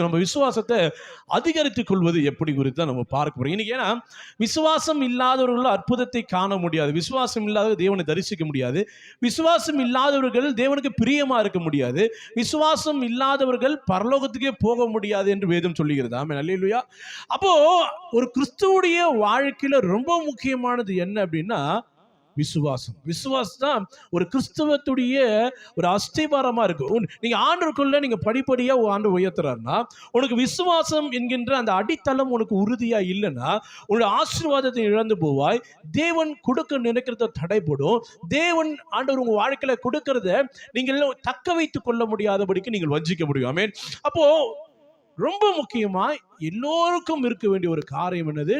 நம்ம விசுவாசத்தை அதிகரித்துக் கொள்வது எப்படி குறித்து தான் நம்ம பார்க்க போறோம் இன்னைக்கு. ஏன்னா விசுவாசம் இல்லாதவர்கள் அற்புதத்தை காண முடியாது, விசுவாசம் இல்லாத தேவனை தரிசிக்க முடியாது, விசுவாசம் இல்லாதவர்கள் தேவனுக்கு பிரியமா இருக்க முடியாது, விசுவாசம் இல்லாதவர்கள் பரலோகத்துக்கே போக முடியாது என்று வேதம் சொல்லுகிறது. ஆமென், அல்லேலூயா. அப்போ ஒரு கிறிஸ்துவுடைய வாழ்க்கையில ரொம்ப முக்கியமானது என்ன அப்படின்னா விசுவாசம். விசுவாசம் தான் ஒரு கிறிஸ்தவத்துடைய ஒரு அஸ்திபாரமா இருக்கு. நீங்க ஆண்டவருக்குள்ள நீங்க படிப்படியா ஆண்டவர் உயர்த்துறாருன்னா, உனக்கு விசுவாசம் என்கின்ற அந்த அடித்தளம் உனக்கு உறுதியா இல்லைன்னா உன்னுடைய ஆசீர்வாதத்தை இழந்து போவாய். தேவன் கொடுக்க நினைக்கிறத தடைப்படும். தேவன் ஆண்டவர் உங்க வாழ்க்கையில கொடுக்கறத நீங்கள் தக்க வைத்துக் கொள்ள முடியாதபடிக்கு நீங்கள் வஞ்சிக்க முடியும். ஆமென். அப்போ ரொம்ப முக்கியமா எல்லோருக்கும் இருக்க வேண்டிய ஒரு காரியம் என்னது?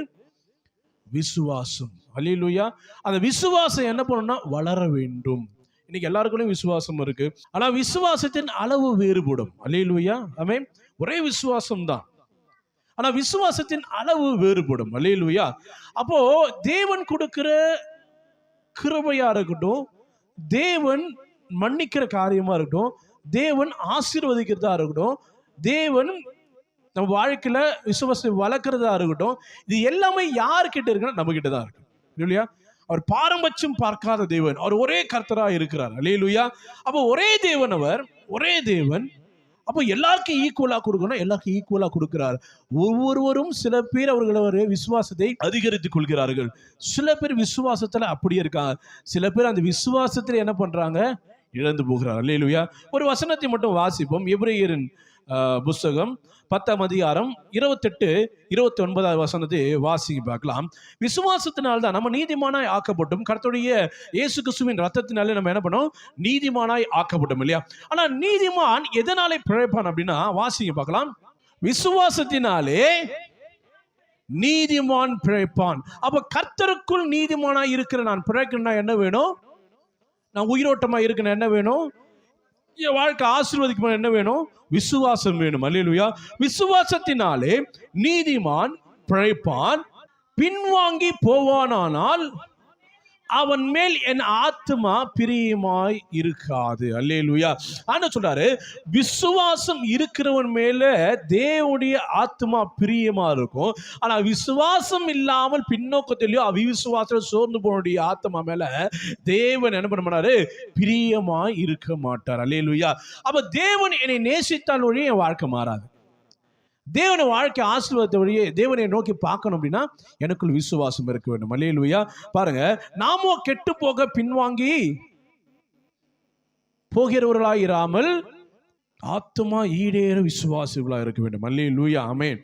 விசுவாசம். அல்லேலூயா. அந்த விசுவாசம் என்ன பண்ணணும்னா வளர வேண்டும். இன்னைக்கு எல்லாருக்குள்ளயும் விசுவாசம் இருக்கு, ஆனா விசுவாசத்தின் அளவு வேறுபடும். அல்லேலூயா. ஆமென். ஒரே விசுவாசம் தான், ஆனா விசுவாசத்தின் அளவு வேறுபடும். அல்லேலூயா. அப்போ தேவன் கொடுக்கிற கிருபையா இருக்கட்டும், தேவன் மன்னிக்கிற காரியமா இருக்கட்டும், தேவன் ஆசீர்வதிக்கிறதா இருக்கட்டும், தேவன் நம்ம வாழ்க்கையில விசுவாசத்தை வளர்க்கறதா இருக்கட்டும், இது எல்லாமே யார்கிட்ட இருக்குன்னா நம்ம கிட்ட தான் இருக்கு. இல்லையா? அவர் பாரபட்சம் பார்க்காத தேவன், அவர் ஒரே கர்த்தரா இருக்கிறார். அல்லேலூயா. அப்போ ஒரே தேவன், அவர் ஒரே தேவன். அப்போ எல்லாருக்கும் ஈக்குவலா கொடுக்கணும், எல்லாருக்கும் ஈக்குவலா கொடுக்கிறார். ஒவ்வொருவரும் சில பேர் அவர்களுடைய விசுவாசத்தை அதிகரித்துக் கொள்கிறார்கள், சில பேர் விசுவாசத்துல அப்படியே இருக்காங்க, சில பேர் அந்த விசுவாசத்துல என்ன பண்றாங்க? இழந்து போகிறார். அல்லேலூயா. ஒரு வசனத்தை மட்டும் வாசிப்போம். எபிரேயரின் புஸ்தகம் 10ஆம் அதிகாரம் 28, 29 வசனத்தை வாசிக்க பார்க்கலாம். விசுவாசத்தினால் தான் நம்ம நீதிமானாய் ஆக்கப்பட்டோம். கர்த்தருடைய இயேசு கிறிஸ்துவின் ரத்தத்தினாலே நம்ம என்ன பண்ணோம்? நீதிமானாய் ஆக்கப்பட்டோம், இல்லையா? ஆனா நீதிமான் எதனாலே பிழைப்பான் அப்படின்னா வாசிக்க பார்க்கலாம். விசுவாசத்தினாலே நீதிமான் பிழைப்பான். அப்ப கர்த்தருக்குள் நீதிமானாய் இருக்கிற நான் பிழைக்கணும்னா என்ன வேணும்? நான் உயிரோட்டமா இருக்கணும், என்ன வேணும்? என் வாழ்க்கை ஆசீர்வதிக்கணும், என்ன வேணும்? விசுவாசம் வேணும். அல்லேலூயா. விசுவாசத்தினாலே நீதிமான் பிழைப்பான். பின்வாங்கி போவானானால் அவன் மேல் என் ஆத்துமா பிரியமாய் இருக்காது. அல்லேலூயா. ஆண்டவர் சொல்றாரு, விசுவாசம் இருக்கிறவன் மேல தேவனுடைய ஆத்துமா பிரியமா இருக்கும். ஆனா விசுவாசம் இல்லாமல் பின்னோக்கத்திலேயோ அவிசுவாசம் சோர்ந்து போனுடைய ஆத்மா மேல தேவன் என்ன பண்ண மாட்டாரு? பிரியமாய் இருக்க மாட்டார். அல்லேலூயா. அப்ப தேவன் என்னை நேசித்தால் ஒழிய என் வாழ்க்கை மாறாது. தேவனை வாழ்க்கை ஆசீர்வாதத்தை வழியே தேவனை நோக்கி பார்க்கணும் அப்படின்னா எனக்குள் விசுவாசம் இருக்க வேண்டும். அல்லேலூயா. பாருங்க, நாமோ கெட்டு போக பின்வாங்கி போகிறவர்களாயிராமல் ஆத்துமா ஈடேற விசுவாசிகளா இருக்க வேண்டும். அல்லேலூயா. ஆமென்.